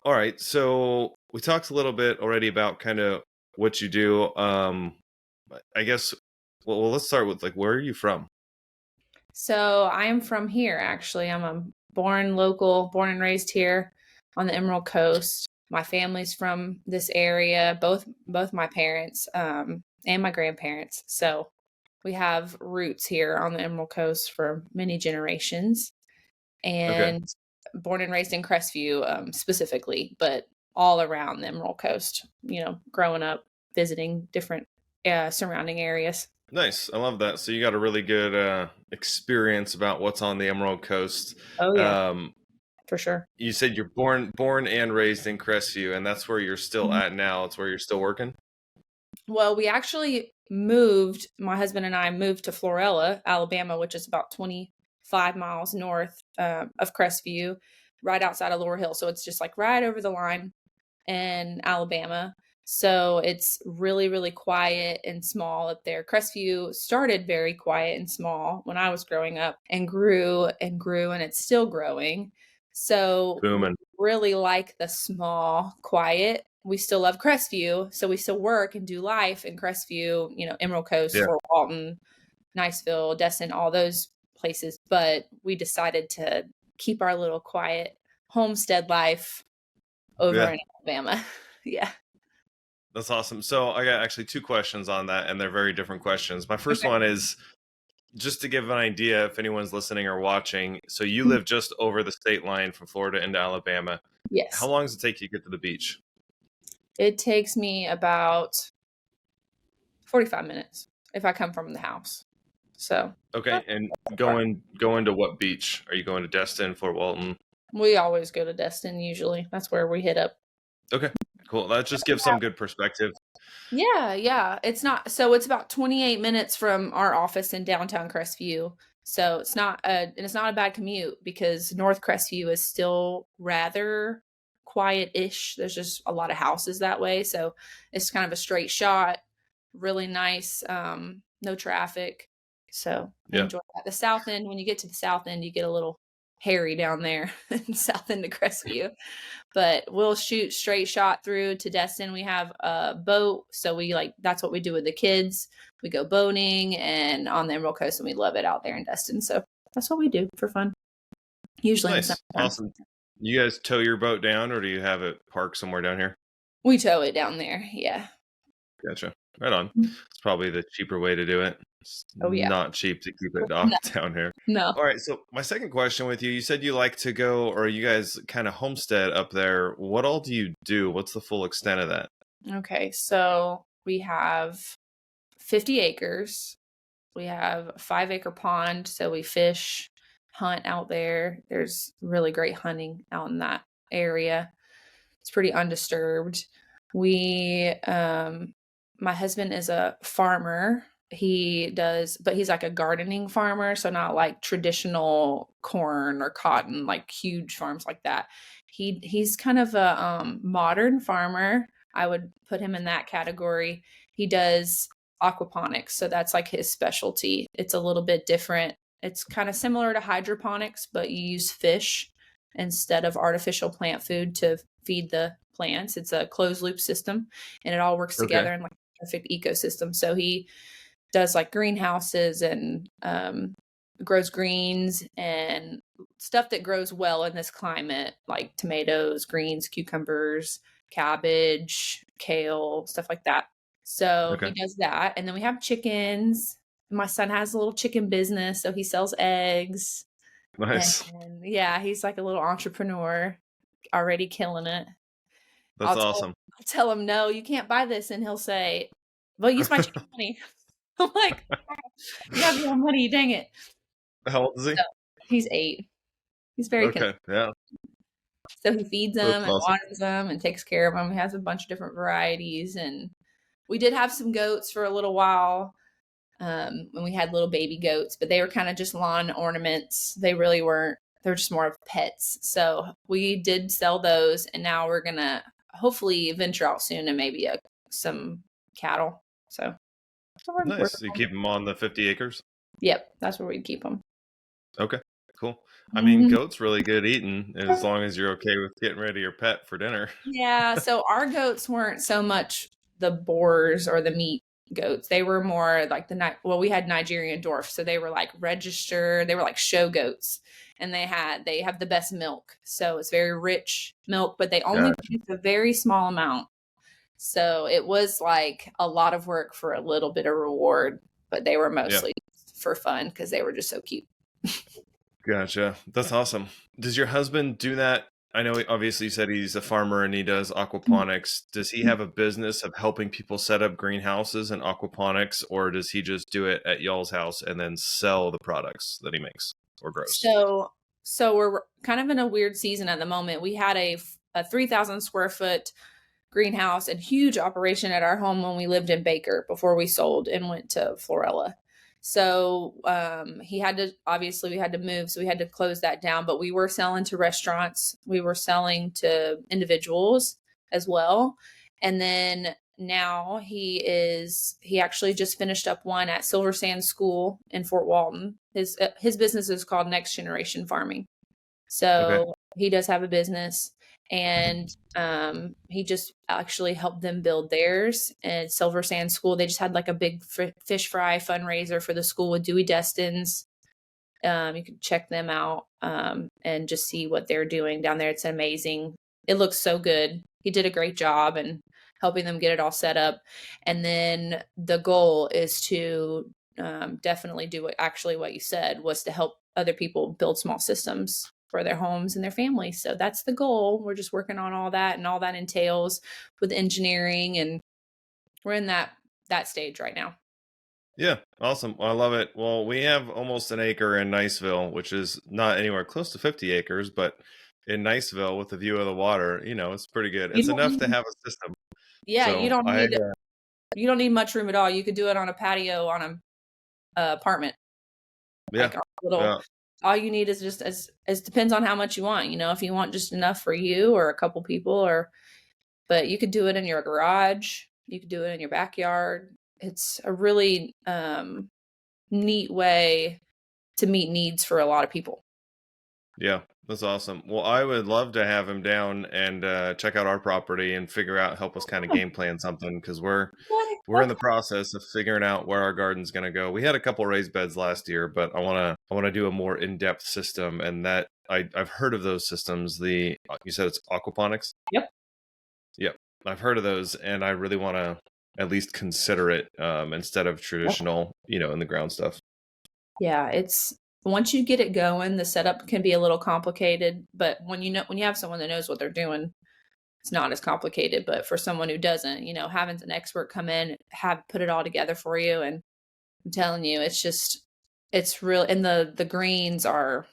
All right. So we talked a little bit already about kind of what you do. I guess, well, let's start with like, where are you from? So I am from here, actually. I'm a born and raised here on the Emerald Coast. My family's from this area, both my parents and my grandparents. So we have roots here on the Emerald Coast for many generations, Okay. and born and raised in Crestview specifically, but all around the Emerald Coast. Growing up, visiting different surrounding areas. Nice. I love that. So you got a really good experience about what's on the Emerald Coast. Oh yeah, Um, for sure. you said you're born and raised in Crestview, and that's where you're still at now. It's where you're still working. Well, we actually moved, my husband and I moved to Florella, Alabama, which is about 25 miles north of Crestview, right outside of Laurel Hill. So it's just like right over the line in Alabama. So it's really, really quiet and small up there. Crestview started very quiet and small when I was growing up and grew and grew, and it's still growing. So we Booming. really like the small, quiet. We still love Crestview, so we still work and do life in Crestview, Emerald Coast, Yeah. Fort Walton, Niceville, Destin, all those places. But we decided to keep our little quiet homestead life over Yeah. in Alabama. Yeah. That's awesome. So I got actually two questions on that, and they're very different questions. My first Okay. one is just to give an idea if anyone's listening or watching. So you live just over the state line from Florida into Alabama. How Yes. long does it take you to get to the beach? It takes me about 45 minutes if I come from the house. So Okay, and going to what beach? Are you going to Destin, Fort Walton? we always go to Destin usually. That's where we hit up. Okay, cool. That just gives some good perspective. Yeah. It's about 28 minutes from our office in downtown Crestview. So it's not a bad commute because North Crestview is still rather quiet-ish. There's just a lot of houses that way. So it's kind of a straight shot, really nice, no traffic. So I Yeah. enjoy that. The south end, when you get to the south end, you get a little hairy down there in south end of Crestview. But we'll shoot straight shot through to Destin. We have a boat, so that's what we do with the kids. We go boating and on the Emerald Coast, and we love it out there in Destin. So that's what we do for fun. Usually in the Nice. summertime. Awesome. You guys tow your boat down, or do you have it parked somewhere down here? We tow it down there. Yeah. Gotcha. Right on. It's probably the cheaper way to do it. It's Oh yeah. not cheap to keep it docked down here. No. All right. So my second question with you, you said you like to go, or you guys kind of homestead up there. What all do you do? What's the full extent of that? Okay. So we have 50 acres. We have a 5-acre pond. So we fish, hunt out there. There's really great hunting out in that area. It's pretty undisturbed. My husband is a farmer. But he's like a gardening farmer. So not like traditional corn or cotton, like huge farms like that. He's kind of a modern farmer. I would put him in that category. He does aquaponics. So that's like his specialty. It's a little bit different. It's kind of similar to hydroponics, but you use fish instead of artificial plant food to feed the plants. It's a closed loop system, and it all works together in like a perfect ecosystem. So he does like greenhouses and grows greens and stuff that grows well in this climate, like tomatoes, greens, cucumbers, cabbage, kale, stuff like that. So he does that. And then we have chickens. My son has a little chicken business, so he sells eggs. Nice. And yeah, he's like a little entrepreneur, already killing it. That's awesome. I'll tell him, no, you can't buy this. And he'll say, well, use my chicken money. I'm like, you have your own money, dang it. How old is he? So, he's 8. He's very Yeah. So he feeds them and awesome. waters them and takes care of them. He has a bunch of different varieties. And we did have some goats for a little while when we had little baby goats, but they were kind of just lawn ornaments. They really weren't. They're just more of pets. So we did sell those, and now we're going to hopefully venture out soon and maybe some cattle. So we're Nice. You keep them on the 50 acres? yep, that's where we keep them. Okay, cool. I mean, Mhm. goat's really good eating as long as you're okay with getting rid of your pet for dinner. Yeah, so our goats weren't so much the boars or the meat goats. They were more like well, we had Nigerian dwarfs, so they were like registered, they were like show goats. And they have the best milk. So it's very rich milk, but they only Gotcha. produce a very small amount. So it was like a lot of work for a little bit of reward, but they were Yeah. mostly for fun because they were just so cute. Gotcha. That's awesome. Does your husband do that? I know obviously you said he's a farmer and he does aquaponics. Does he have a business of helping people set up greenhouses and aquaponics, or does he just do it at y'all's house and then sell the products that he makes or grows? So we're kind of in a weird season at the moment. We had a 3,000 square foot greenhouse and huge operation at our home when we lived in Baker before we sold and went to Florella. So he had to, obviously we had to move, so we had to close that down, but we were selling to restaurants, we were selling to individuals as well. And then now he actually just finished up one at Silver Sand School in Fort Walton. His business is called Next Generation Farming. Okay. So he does have a business, and he just actually helped them build theirs at Silver Sand School. They just had like a big fish fry fundraiser for the school with Dewey Destins. You can check them out and just see what they're doing down there. It's amazing. It looks so good. He did a great job and helping them get it all set up. And then the goal is to definitely do what you said was to help other people build small systems for their homes and their families. So that's the goal. We're just working on all that, and all that entails with engineering, and we're in that stage right now. Yeah, awesome. I love it. Well, we have almost an acre in Niceville, which is not anywhere close to 50 acres, but in Niceville with the view of the water, it's pretty good. You It's don't enough to need, have a system. yeah, So I, you don't need much room at all. You could do it on a patio on a apartment, yeah, like a little. yeah, All you need is just as depends on how much you want. If you want just enough for you or a couple people, but you could do it in your garage. You could do it in your backyard. It's a really neat way to meet needs for a lot of people. yeah, that's awesome. Well, I would love to have him down and check out our property and help us kind of Oh, game plan something because we're in okay. the process of figuring out where our garden's going to go. We had a couple raised beds last year, but I want to do a more in-depth system, and that I've heard of those systems. You said it's aquaponics? Yep. Yep. I've heard of those, and I really want to at least consider it instead of traditional, in the ground stuff. Yeah, it's once you get it going, the setup can be a little complicated, but when you have someone that knows what they're doing, it's not as complicated. But for someone who doesn't, having an expert come in, have put it all together for you, and I'm telling you, it's real. And the greens are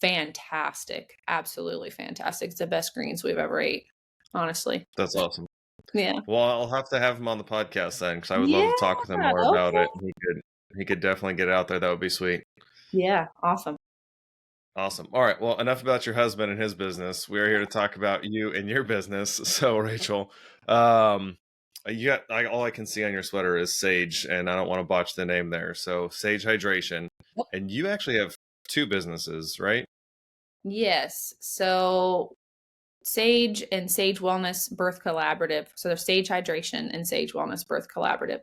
fantastic, absolutely fantastic. It's the best greens we've ever ate, honestly. That's awesome. Yeah. Well, I'll have to have him on the podcast then, because I would love Yeah. to talk with him more about Okay. it. He could definitely get out there. That would be sweet. Yeah. Awesome. Awesome. All right. Well, enough about your husband and his business. We are here to talk about you and your business. So, Rachel, all I can see on your sweater is Sage, and I don't want to botch the name there. So, Sage Hydration, Yep. and you actually have two businesses, right? Yes. So Sage and Sage Wellness Birth Collaborative. So there's Sage Hydration and Sage Wellness Birth Collaborative.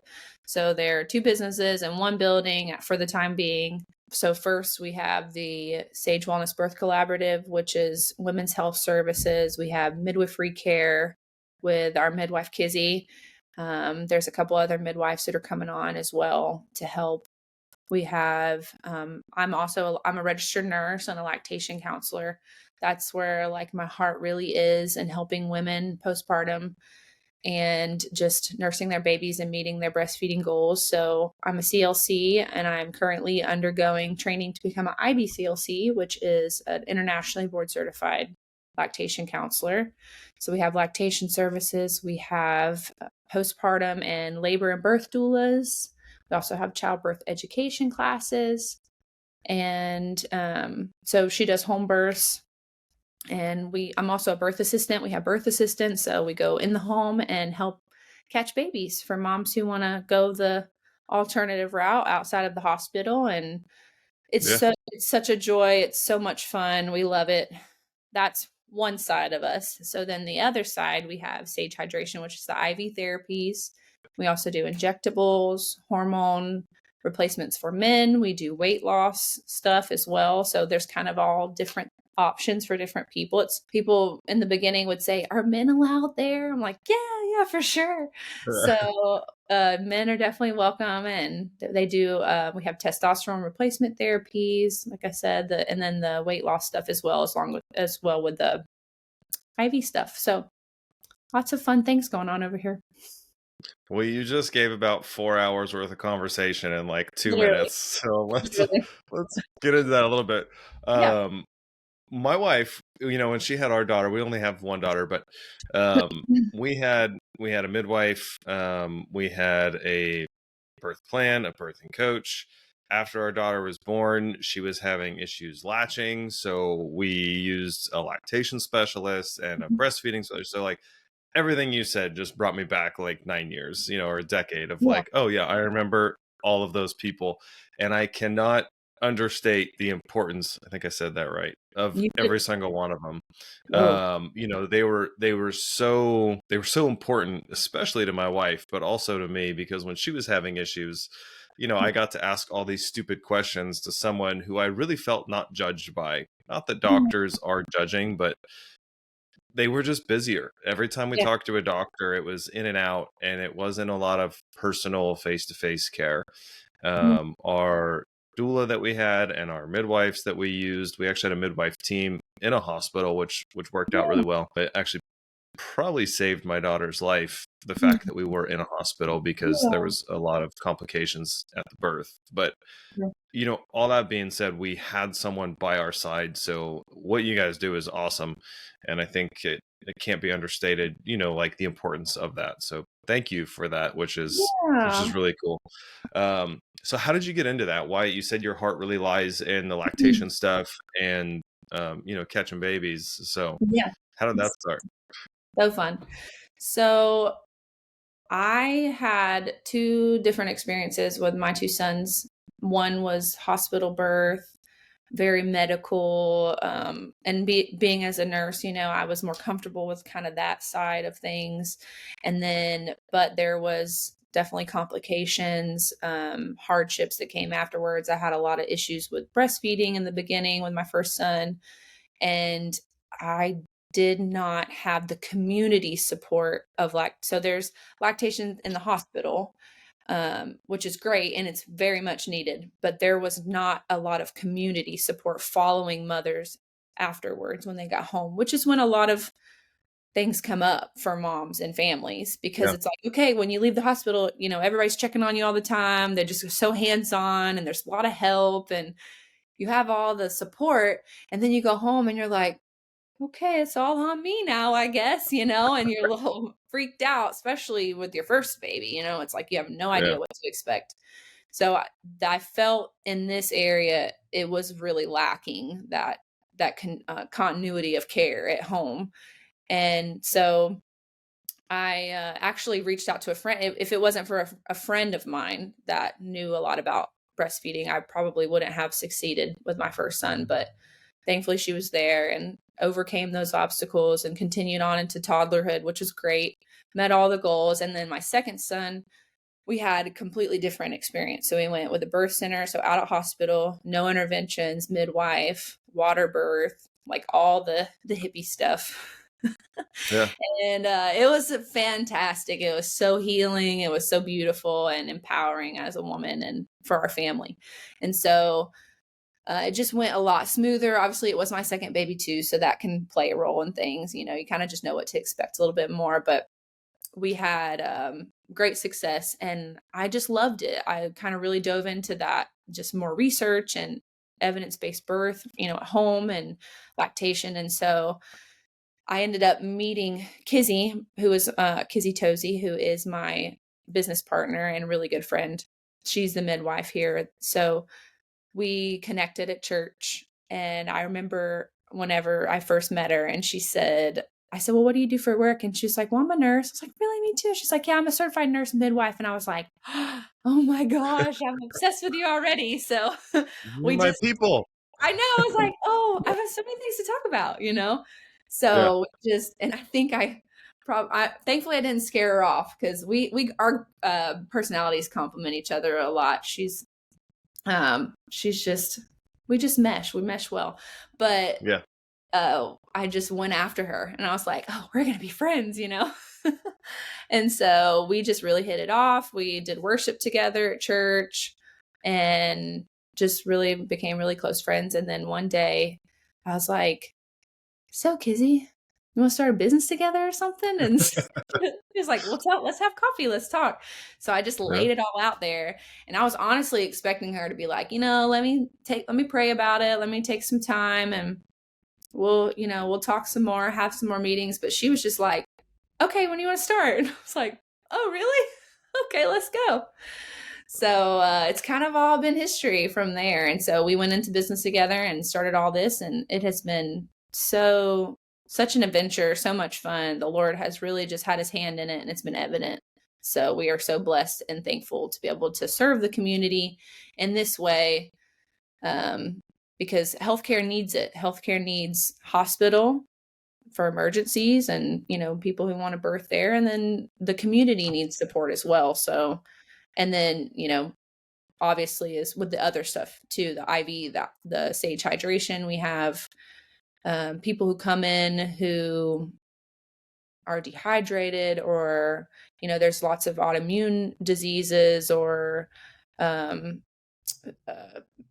So they're two businesses in one building for the time being. So first we have the Sage Wellness Birth Collaborative, which is women's health services. We have midwifery care with our midwife Kizzy. There's a couple other midwives that are coming on as well to help. We have I'm a registered nurse and a lactation counselor. That's where like my heart really is, in helping women postpartum and just nursing their babies and meeting their breastfeeding goals. So I'm a CLC, and I'm currently undergoing training to become an IBCLC, which is an internationally board certified lactation counselor. So we have lactation services, we have postpartum and labor and birth doulas. We also have childbirth education classes. And so she does home births. And I'm also a birth assistant. We have birth assistants, so we go in the home and help catch babies for moms who want to go the alternative route outside of the hospital. And Yeah. it's such a joy. It's so much fun. We love it. That's one side of us. So then the other side, we have Sage Hydration, which is the IV therapies. We also do injectables, hormone replacements for men. We do weight loss stuff as well. So there's kind of all different options for different people. It's people in the beginning would say, "Are men allowed there?" I'm like, yeah, for sure. So men are definitely welcome, and they do. We have testosterone replacement therapies, like I said, and then the weight loss stuff as well with the IV stuff. So lots of fun things going on over here. Well, you just gave about 4 hours worth of conversation in like 2 Literally, minutes. So literally. let's get into that a little bit. Yeah. Um, my wife, when she had our daughter, we only have one daughter, but we had a midwife, we had a birth plan, a birthing coach. After our daughter was born, she was having issues latching, so we used a lactation specialist and a breastfeeding specialist. So like everything you said just brought me back like 9 years, or a decade of Yeah. like, oh yeah, I remember all of those people. And I cannot understate the importance, I think I said that right, of You did. every single one of them. Oh, They were so important, especially to my wife, but also to me, because when she was having issues, I got to ask all these stupid questions to someone who I really felt not judged by. Not that doctors are judging, but they were just busier. Every time we yeah. talked to a doctor, it was in and out, and it wasn't a lot of personal face-to-face care. Mhm. Our doula that we had and our midwives that we used, we actually had a midwife team in a hospital, which worked out really well. It actually probably saved my daughter's life, the fact that we were in a hospital, because there Yeah. was a lot of complications at the birth. But Yeah. all that being said, we had someone by our side. So what you guys do is awesome. And I think it can't be understated, like the importance of that. So thank you for that, which is Yeah. really cool. So how did you get into that? Why, you said your heart really lies in the lactation stuff and, catching babies. So Yeah. how did that start? So fun. So I had two different experiences with my two sons. One was hospital birth, very medical, and being as a nurse, I was more comfortable with kind of that side of things. And then, but there was definitely complications, hardships that came afterwards. I had a lot of issues with breastfeeding in the beginning with my first son, and I did not have the community support of so there's lactation in the hospital, which is great and it's very much needed, but there was not a lot of community support following mothers afterwards when they got home, which is when a lot of things come up for moms and families, because Yeah. it's like, okay, when you leave the hospital, everybody's checking on you all the time. They're just so hands on and there's a lot of help and you have all the support. And then you go home and you're like, okay, it's all on me now, I guess, and you're a little freaked out, especially with your first baby. It's like you have no Yeah. idea what to expect. So I felt in this area it was really lacking that continuity of care at home. And so I actually reached out to a friend. If it wasn't for a friend of mine that knew a lot about breastfeeding, I probably wouldn't have succeeded with my first son. But thankfully, she was there and overcame those obstacles and continued on into toddlerhood, which was great. Met all the goals. And then my second son, we had a completely different experience. So we went with a birth center, so out of hospital, no interventions, midwife, water birth, like all the hippie stuff. Yeah. And it was fantastic. It was so healing. It was so beautiful and empowering as a woman and for our family. And so it just went a lot smoother. Obviously, it was my second baby too, so that can play a role in things. You kind of just know what to expect a little bit more. But we had great success, and I just loved it. I kind of really dove into that, just more research and evidence-based birth, at home and lactation. And so I ended up meeting Kizzy, who is Kizzy Tozy, who is my business partner and really good friend. She's the midwife here. So we connected at church. And I remember whenever I first met her, and I said, well, what do you do for work? And she's like, well, I'm a nurse. I was like, really? Me too. She's like, yeah, I'm a certified nurse midwife. And I was like, oh my gosh, I'm obsessed with you already. So You're we my just, people. I know, I was like, oh, I have so many things to talk about, you know? Yeah. So just, and I think thankfully I didn't scare her off, because our personalities complement each other a lot. She's just, we mesh well, but Yeah. I just went after her, and I was like, oh, we're going to be friends, you know? And so we just really hit it off. We did worship together at church and just really became really close friends. And then one day I was like, so Kizzy, you want to start a business together or something? And he was like, let's have coffee. Let's talk. So I just Yeah. laid it all out there. And I was honestly expecting her to be like, let me pray about it. Let me take some time, and we'll talk some more, have some more meetings. But she was just like, okay, when do you want to start? And I was like, oh, really? Okay, let's go. So it's kind of all been history from there. And so we went into business together and started all this, and it has been such an adventure, so much fun. The Lord has really just had his hand in it, and it's been evident. So we are so blessed and thankful to be able to serve the community in this way, because healthcare needs it. Healthcare needs hospital for emergencies, and people who want to birth there, and then the community needs support as well. So, and then obviously is with the other stuff too, the IV, the sage hydration. We have people who come in who are dehydrated, or there's lots of autoimmune diseases, or um,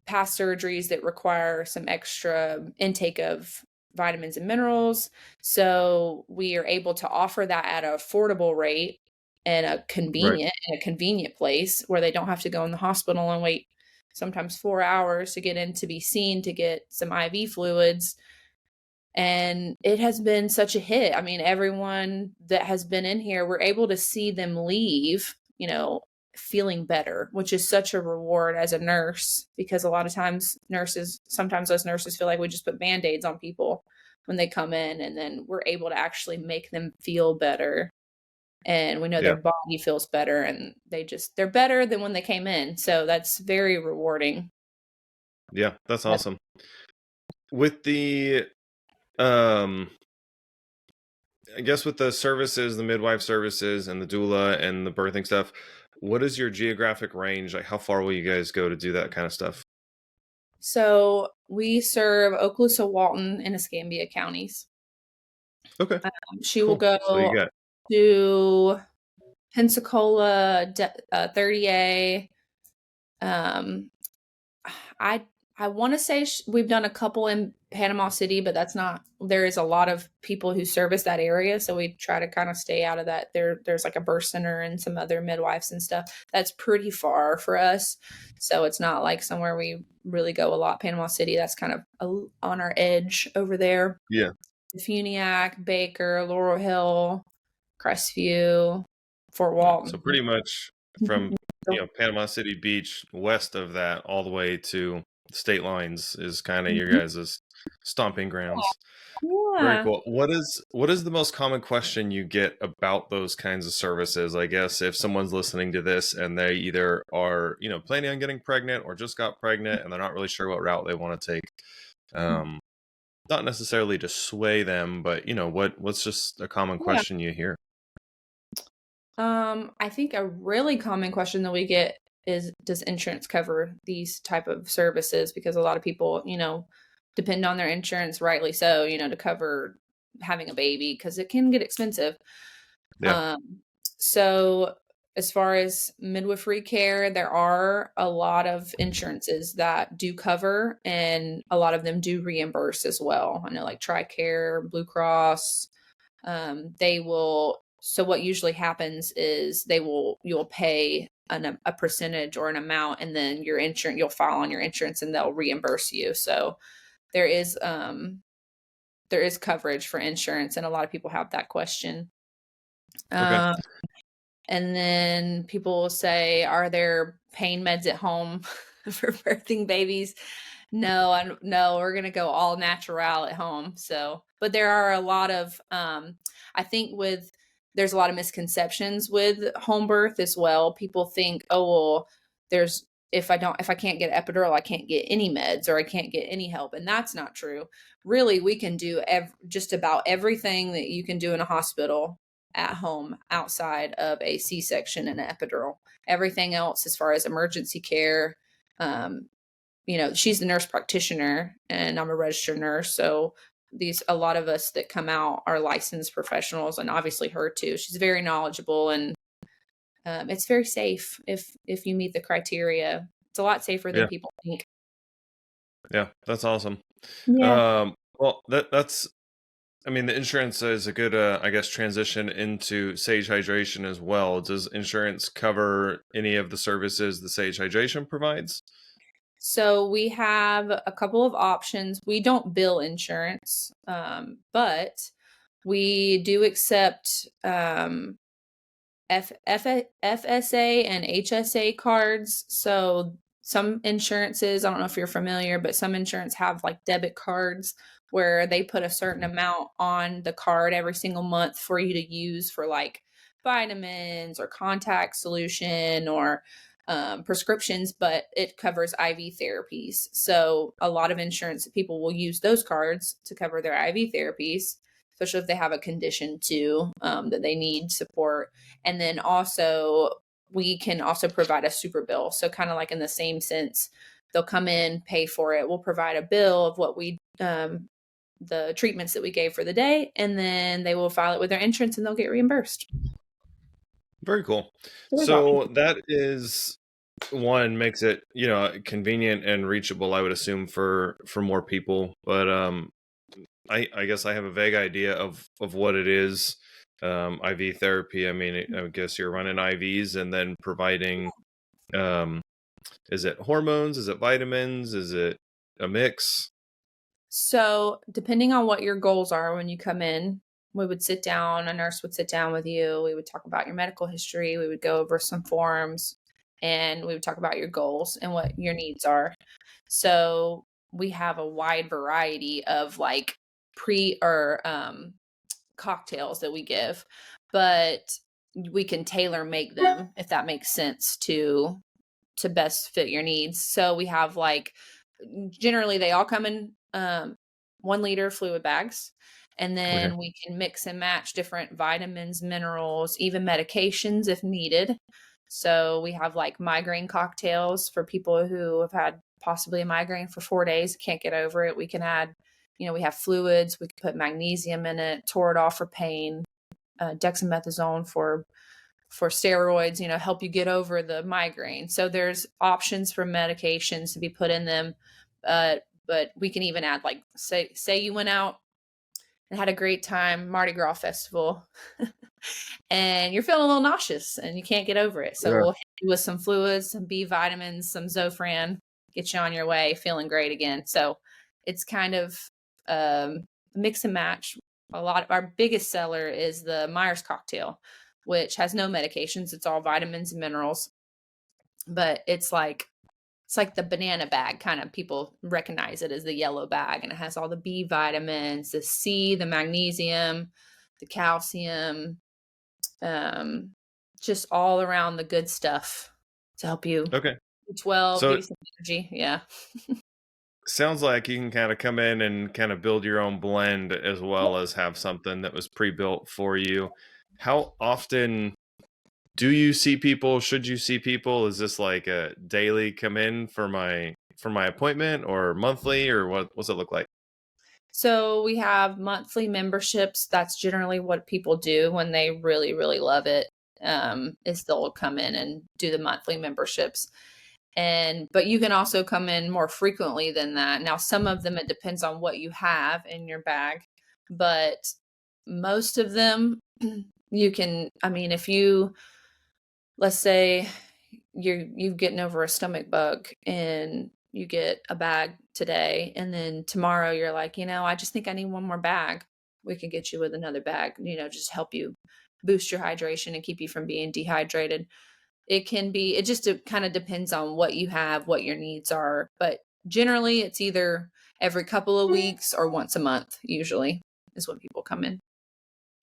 past surgeries that require some extra intake of vitamins and minerals. So we are able to offer that at an affordable rate and Right. in a convenient place where they don't have to go in the hospital and wait sometimes 4 hours to get in to be seen to get some IV fluids. And it has been such a hit. I mean, everyone that has been in here, we're able to see them leave, feeling better, which is such a reward as a nurse, because a lot of times sometimes us nurses feel like we just put band-aids on people when they come in, and then we're able to actually make them feel better. And we know Yeah. their body feels better, and they're better than when they came in. So that's very rewarding. Yeah. That's awesome. With the um I guess with the services, the midwife services and the doula and the birthing stuff, what is your geographic range? Like how far will you guys go to do that kind of stuff? So we serve Okaloosa, Walton, and Escambia counties. Okay. She will Cool. So you go got to Pensacola, 30A. Um, I I want to say we've done a couple in Panama City, but there is a lot of people who service that area, so we try to kind of stay out of that. There's like a birth center and some other midwives and stuff. That's pretty far for us, so it's not like somewhere we really go a lot. Panama City, that's kind of on our edge over there. yeah. Funiac, Baker, Laurel Hill, Crestview, Fort Yeah. So Walton. pretty much from Panama City Beach west of that all the way to state lines is kind of your Mhm. guys' stomping grounds. Very Yeah. cool. What is the most common question you get about those kinds of services? I guess if someone's listening to this and they either are, planning on getting pregnant or just got pregnant and they're not really sure what route they want to take. Um, Not necessarily to sway them, but what's just a common Yeah. question you hear? I think a really common question that we get is, does insurance cover these type of services? Because a lot of people, depend on their insurance, rightly so, to cover having a baby, because it can get expensive. Yeah. Um, so as far as midwifery care, there are a lot of insurances that do cover, and a lot of them do reimburse as well. I know like TRICARE, Blue Cross, they will. So what usually happens is you'll pay a percentage or an amount, and then you'll file on your insurance and they'll reimburse you. So there is coverage for insurance, and a lot of people have that question. Okay. Um, and then people will say, are there pain meds at home for birthing babies? No, we're gonna go all natural at home. So, but there are a lot of, I think there's a lot of misconceptions with home birth as well. People think, oh, well, there's, if I can't get epidural, I can't get any meds or I can't get any help. And that's not true. Really, we can do just about everything that you can do in a hospital at home outside of a C-section and an epidural. Everything else, as far as emergency care, um, she's the nurse practitioner and I'm a registered nurse. So a lot of us that come out are licensed professionals, and obviously her too. She's very knowledgeable, and it's very safe if you meet the criteria. It's a lot safer than Yeah. people think. Yeah. That's awesome. Yeah. Well, that's, I mean, the insurance is a good, I guess, transition into Sage Hydration as well. Does insurance cover any of the services the Sage Hydration provides? So we have a couple of options. We don't bill insurance, but we do accept FSA and HSA cards. So some insurances, I don't know if you're familiar, but some insurance have like debit cards where they put a certain amount on the card every single month for you to use for like vitamins or contact solution or prescriptions, but it covers IV therapies. So a lot of insurance people will use those cards to cover their IV therapies, especially if they have a condition too, that they need support. And then also, we can also provide a super bill. So kind of like in the same sense, they'll come in, pay for it. We'll provide a bill of what the treatments that we gave for the day, and then they will file it with their insurance and they'll get reimbursed. Very cool. So there's options. So that is one makes it, convenient and reachable, I would assume, for more people. But I guess I have a vague idea of what it is. IV therapy. I mean, I guess you're running IVs and then providing. Um, is it hormones? Is it vitamins? Is it a mix? So, depending on what your goals are when you come in, we would sit down, a nurse would sit down with you. We would talk about your medical history. We would go over some forms and we would talk about your goals and what your needs are. So, we have a wide variety of like pre or cocktails that we give, but we can tailor make them if that makes sense to best fit your needs. So we have like, generally they all come in 1 liter fluid bags. And Okay. then we can mix and match different vitamins, minerals, even medications if needed. So we have like migraine cocktails for people who have had possibly a migraine for 4 days, can't get over it. We can add, we have fluids, we can put magnesium in it, Toradol for pain, dexamethasone for steroids, help you get over the migraine. So there's options for medications to be put in them. But we can even add, like, say you went out and had a great time, Mardi Gras festival, and you're feeling a little nauseous and you can't get over it. So Yeah. we'll hit you with some fluids, some B vitamins, some Zofran, get you on your way, feeling great again. So it's kind of mix and match. A lot of our biggest seller is the Myers cocktail, which has no medications. It's all vitamins and minerals, but it's like the banana bag, kind of, people recognize it as the yellow bag, and it has all the B vitamins, the C, the magnesium, the calcium, um, just all around the good stuff to help you. Okay. B12, give So you some energy. Yeah. sounds like you can kind of come in and kind of build your own blend as Yep. well as have something that was pre-built for you. How often do you see people? Should you see people? Is this like a daily come in for my appointment, or monthly, or what's it look like? So we have monthly memberships. That's generally what people do when they really, really love it. Is they'll come in and do the monthly memberships. But you can also come in more frequently than that. Now, some of them, it depends on what you have in your bag, but most of them you can, I mean, if you, let's say you've getting over a stomach bug and you get a bag today, and then tomorrow you're like, I just think I need one more bag. We can get you with another bag, just help you boost your hydration and keep you from being dehydrated. It just kind of depends on what you have, what your needs are. But generally it's either every couple of weeks or once a month, usually is when people come in.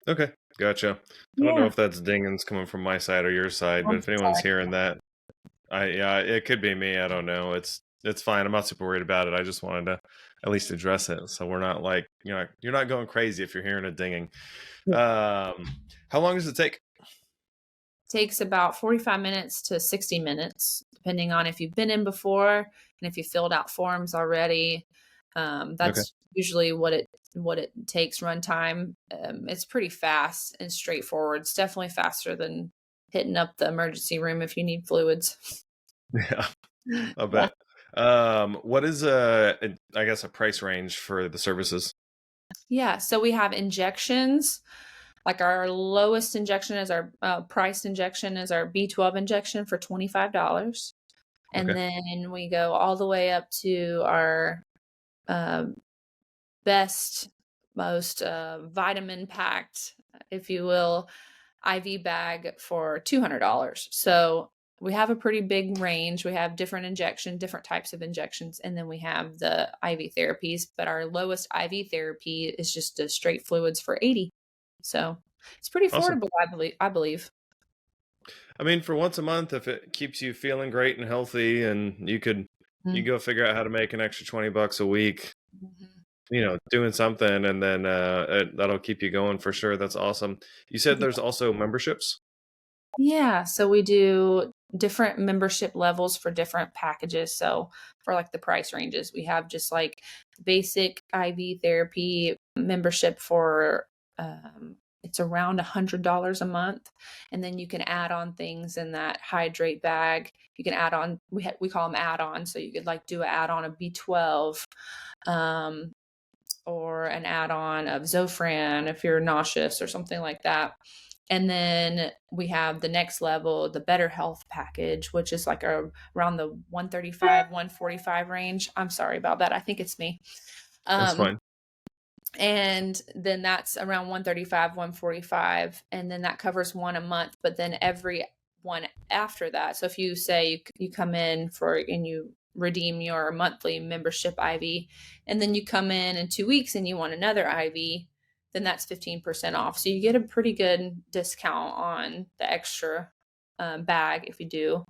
Okay, gotcha. I don't know Yeah. if that's dingings coming from my side or your side, but I'm if anyone's sorry. hearing that, yeah, it could be me. I don't know. It's fine. I'm not super worried about it. I just wanted to at least address it, so we're not like you're not going crazy if you're hearing a dinging. Yeah. How long does it take? Takes about 45 minutes to 60 minutes, depending on if you've been in before and if you filled out forms already. Okay, That's usually what it takes run time. It's pretty fast and straightforward. It's definitely faster than hitting up the emergency room if you need fluids. yeah, I Yeah. bet. What is I guess a price range for the services? Yeah. So we have injections. Like our lowest injection is our priced injection is our B12 injection for $25. And Okay, then we go all the way up to our um, best, most vitamin packed, if you will, IV bag for $200. So we have a pretty big range. We have different types of injections, and then we have the IV therapies. But our lowest IV therapy is just the straight fluids for 80. So it's pretty awesome. affordable, I believe. I mean, for once a month, if it keeps you feeling great and healthy, and you Mhm. go figure out how to make an extra $20 a week, Mhm. doing something, and then that'll keep you going for sure. That's awesome. You said there's also memberships. Yeah, so we do different membership levels for different packages. So for like the price ranges, we have just like basic IV therapy membership for it's around $100 a month, and then you can add on things in that hydrate bag. You can add on we call them add-ons, so you could like do an add-on of B12, um, or an add-on of Zofran if you're nauseous or something like that. And then we have the next level, the Better Health package, which is like around the 135, 145 range. I'm sorry about that. I think it's me. That's Um, fine. and then that's around 135, 145. And then that covers one a month. But then every one after that. So if you say you come in and you redeem your monthly membership IV, and then you come in 2 weeks and you want another IV, then that's 15% off. So you get a pretty good discount on the extra bag if you do.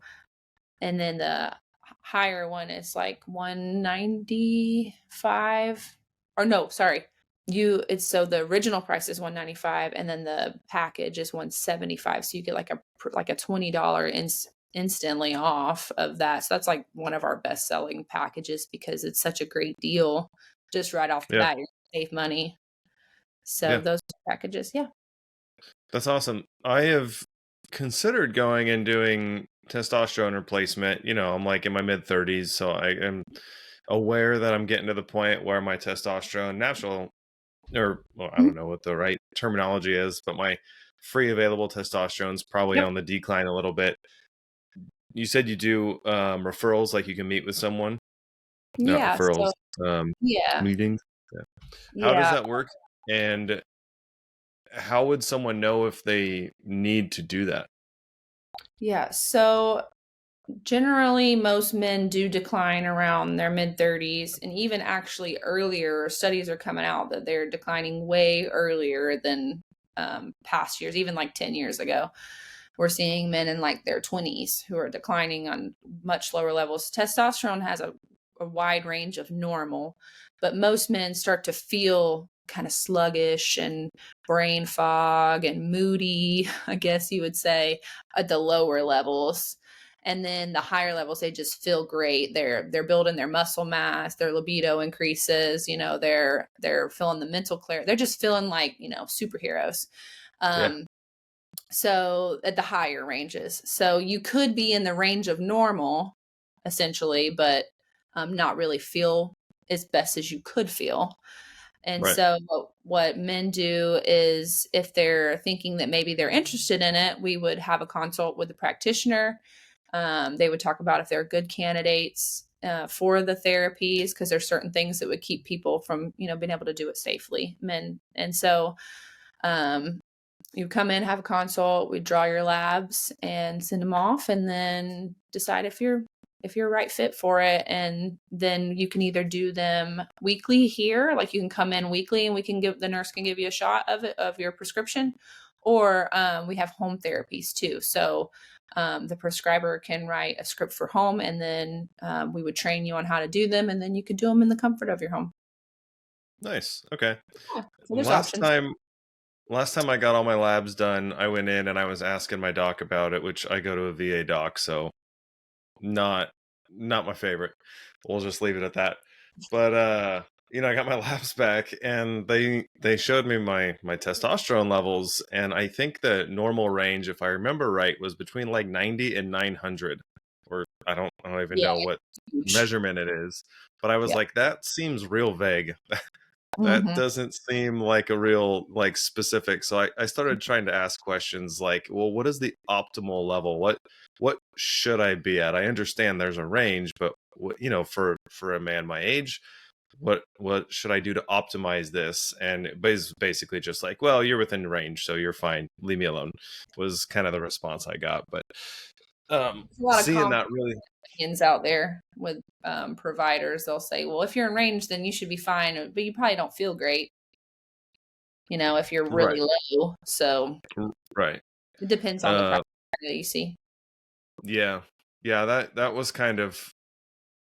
And then the higher one is like 195, or no, sorry. It's so the original price is 195, and then the package is 175. So you get like a $20 instantly off of that. So that's like one of our best selling packages because it's such a great deal. Just right off the Yeah, bat, you save money. So yeah, those packages, yeah. that's awesome. I have considered going and doing testosterone replacement. I'm like in my mid 30s, so I am aware that I'm getting to the point where my testosterone natural, or well, I Mhm. don't know what the right terminology is, but my free available testosterone is probably Yep. on the decline a little bit. You said you do referrals, like you can meet with someone, not Yeah. referrals, So um, yeah. meetings. Yeah. How does Yeah. that work? And how would someone know if they need to do that? Yeah. So generally, most men do decline around their mid 30s, and even actually earlier. Studies are coming out that they're declining way earlier than past years, even like 10 years ago. We're seeing men in like their 20s who are declining on much lower levels. Testosterone has a wide range of normal, but most men start to feel kind of sluggish and brain fog and moody, I guess you would say, at the lower levels. And then the higher levels, they just feel great. They're building their muscle mass, their libido increases, they're feeling the mental clarity. They're just feeling like, superheroes. Yeah, Um, so at the higher ranges. So you could be in the range of normal, essentially, but not really feel as best as you could feel. And right. so what men do is if they're thinking that maybe they're interested in it, we would have a consult with the practitioner. They would talk about if they're good candidates for the therapies, because there's certain things that would keep people from, being able to do it safely, men. And so um, you come in, have a consult, we draw your labs and send them off, and then decide if you're if you're a right fit for it. And then you can either do them weekly here, like you can come in weekly and the nurse can give you a shot of it, of your prescription, or we have home therapies too. So the prescriber can write a script for home, and then we would train you on how to do them, and then you could do them in the comfort of your home. Nice. Okay. Yeah, so there's Last options. time Last time I got all my labs done, I went in and I was asking my doc about it, which I go to a VA doc, so not not my favorite. We'll just leave it at that. But I got my labs back and they showed me my testosterone levels, and I think the normal range, if I remember right, was between like 90 and 900, or I don't even Yeah, know what huge. measurement it is. But I was Yeah. like, that seems real vague. That Hmm. doesn't seem like a real like specific. So I started trying to ask questions like, well, what is the optimal level? What should I be at? I understand there's a range, but for a man my age, what should I do to optimize this? And it's basically just like, well, you're within range, so you're fine. Leave me alone. Was kind of the response I got. But There's a lot of seeing common that really opinions out there with providers. They'll say, well, if you're in range, then you should be fine, but you probably don't feel great, if you're right, really low. So right. it depends on the Uh, criteria that you see. yeah, yeah. That was kind of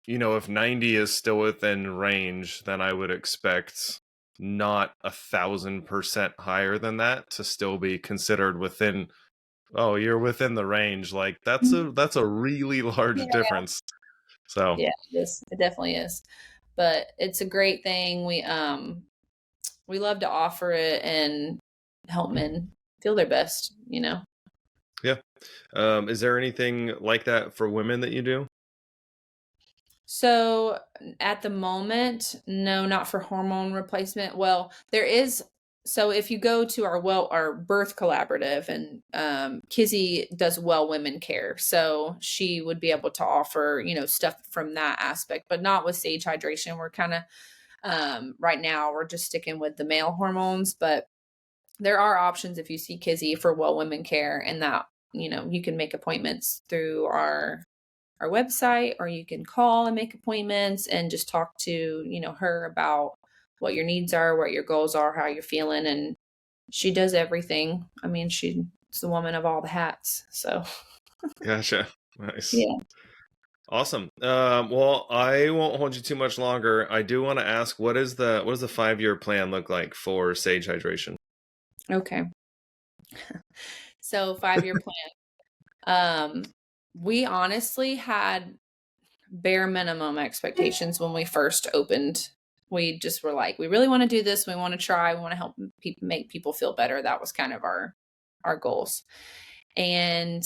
if 90 is still within range, then I would expect not 1,000% higher than that to still be considered within. Oh, you're within the range. Like that's a really large Yeah, difference. So yeah, it is. It definitely is. But it's a great thing. We love to offer it and help men feel their best. yeah. Is there anything like that for women that you do? So at the moment, no, not for hormone replacement. Well, there is. So if you go to our birth collaborative, and Kizzy does well women care, so she would be able to offer stuff from that aspect, but not with sage hydration. We're kind of right now we're just sticking with the male hormones, but there are options if you see Kizzy for well women care, and that you can make appointments through our website, or you can call and make appointments and just talk to her about what your needs are, what your goals are, how you're feeling. And she does everything. I mean, she's the woman of all the hats. So Gotcha. Nice. yeah. Awesome. Well, I won't hold you too much longer. I do want to ask, what does the 5-year plan look like for Sage Hydration? Okay. So 5-year plan. We honestly had bare minimum expectations when we first opened. We just were like, we really want to do this. We want to try. We want to help people, make people feel better. That was kind of our goals. And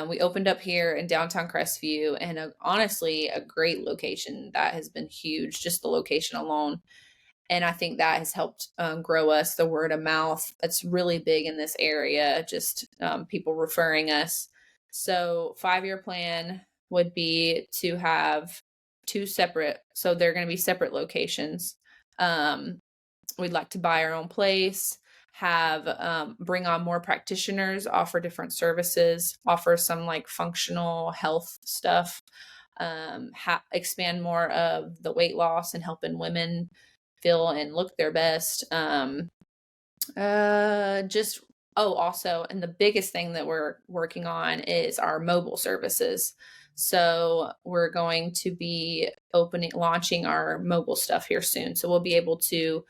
we opened up here in downtown Crestview, and honestly, a great location that has been huge, just the location alone. And I think that has helped grow us. The word of mouth, that's really big in this area, just people referring us. So 5-year plan would be to have two separate, so they're going to be separate locations. We'd like to buy our own place, have bring on more practitioners, offer different services, offer some like functional health stuff, expand more of the weight loss and helping women feel and look their best. Just also, and the biggest thing that we're working on is our mobile services. So we're going to be launching our mobile stuff here soon. So we'll be able to,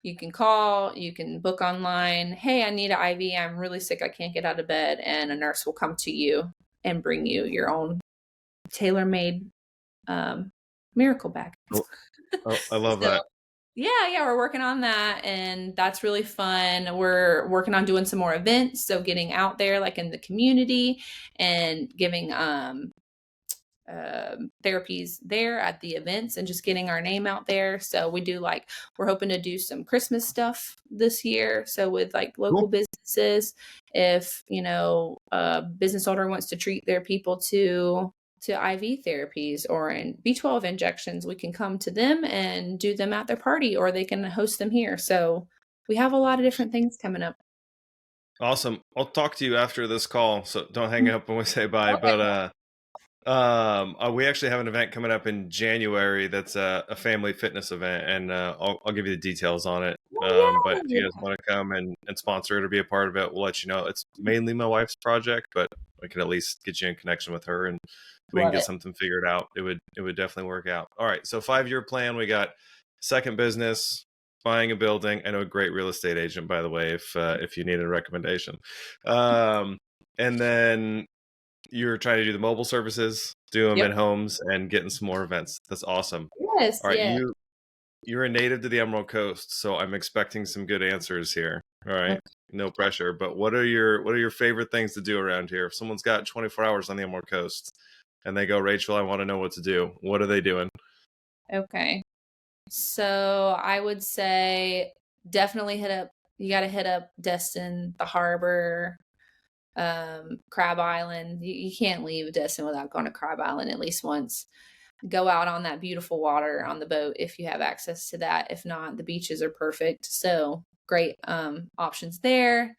you can call, you can book online. Hey, I need an IV. I'm really sick. I can't get out of bed. And a nurse will come to you and bring you your own tailor-made miracle bag. Oh, oh, I love So that. yeah, we're working on that, and that's really fun. We're working on doing some more events, so getting out there like in the community and giving therapies there at the events and just getting our name out there. So we're hoping to do some Christmas stuff this year. So with like local Cool. businesses, if a business owner wants to treat their people to IV therapies or in B12 injections, we can come to them and do them at their party, or they can host them here. So we have a lot of different things coming up. Awesome. I'll talk to you after this call, so don't hang up when we say bye. Okay. But We actually have an event coming up in January that's a family fitness event, and I'll give you the details on it. But if Oh, you guys want to come and sponsor it or be a part of it, we'll let you know. It's mainly my wife's project, but we can at least get you in connection with her, and we can love get it. something figured out. It would definitely work out. All right, so 5-year plan. We got second business, buying a building. I know a great real estate agent, by the way, if you need a recommendation. And then you're trying to do the mobile services, do them in Yep. homes, and getting some more events. That's awesome. Yes, All right, yeah. you're a native to the Emerald Coast, so I'm expecting some good answers here. All right, Okay. no pressure. But what are your favorite things to do around here? If someone's got 24 hours on the Emerald Coast and they go, Rachel, I want to know what to do. What are they doing? Okay. So I would say definitely you got to hit up Destin, the harbor, Crab Island. You can't leave Destin without going to Crab Island at least once. Go out on that beautiful water on the boat if you have access to that. If not, the beaches are perfect. So great options there.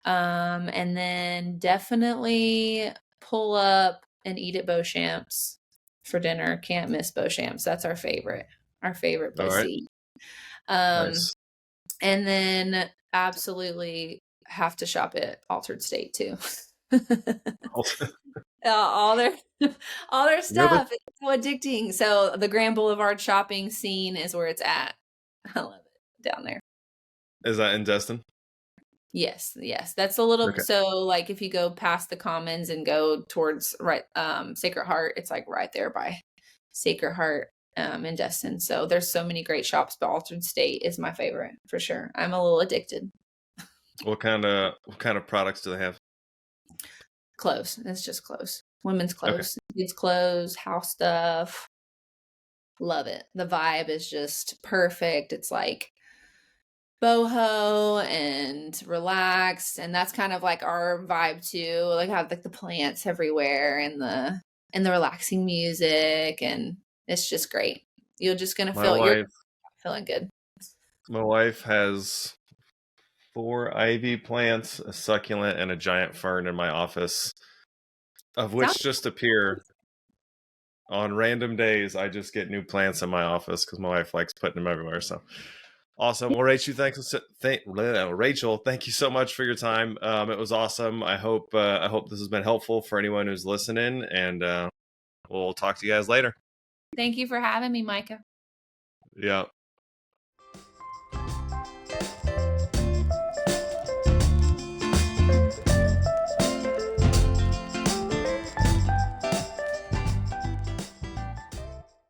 And then definitely pull up and eat at Beauchamp's for dinner. Can't miss Beauchamp's. That's our favorite All place to right, eat. Um, nice. and then absolutely have to shop at Altered State too. All their all their You're the stuff is so addicting. So the Grand Boulevard shopping scene is where it's at. I love it down there. Is that in Destin? Yes, yes. That's a little Okay. so like if you go past the Commons and go towards right Sacred Heart, it's like right there by Sacred Heart in Destin. So there's so many great shops, but Altered State is my favorite for sure. I'm a little addicted. What kind of products do they have? Clothes. It's just clothes. Women's Okay. clothes, kids clothes, house stuff. Love it. The vibe is just perfect. It's like boho and relaxed, and that's kind of like our vibe too. Like have like the plants everywhere and the relaxing music, and it's just great. You're just gonna My feel you're wife, feeling good. my wife has 4 ivy plants, a succulent, and a giant fern in my office, of Sounds which just appear on random days. I just get new plants in my office because my wife likes putting them everywhere. So awesome. Well, Rachel, thank you so much for your time. It was awesome. I hope this has been helpful for anyone who's listening, and we'll talk to you guys later. Thank you for having me, Micah. Yeah.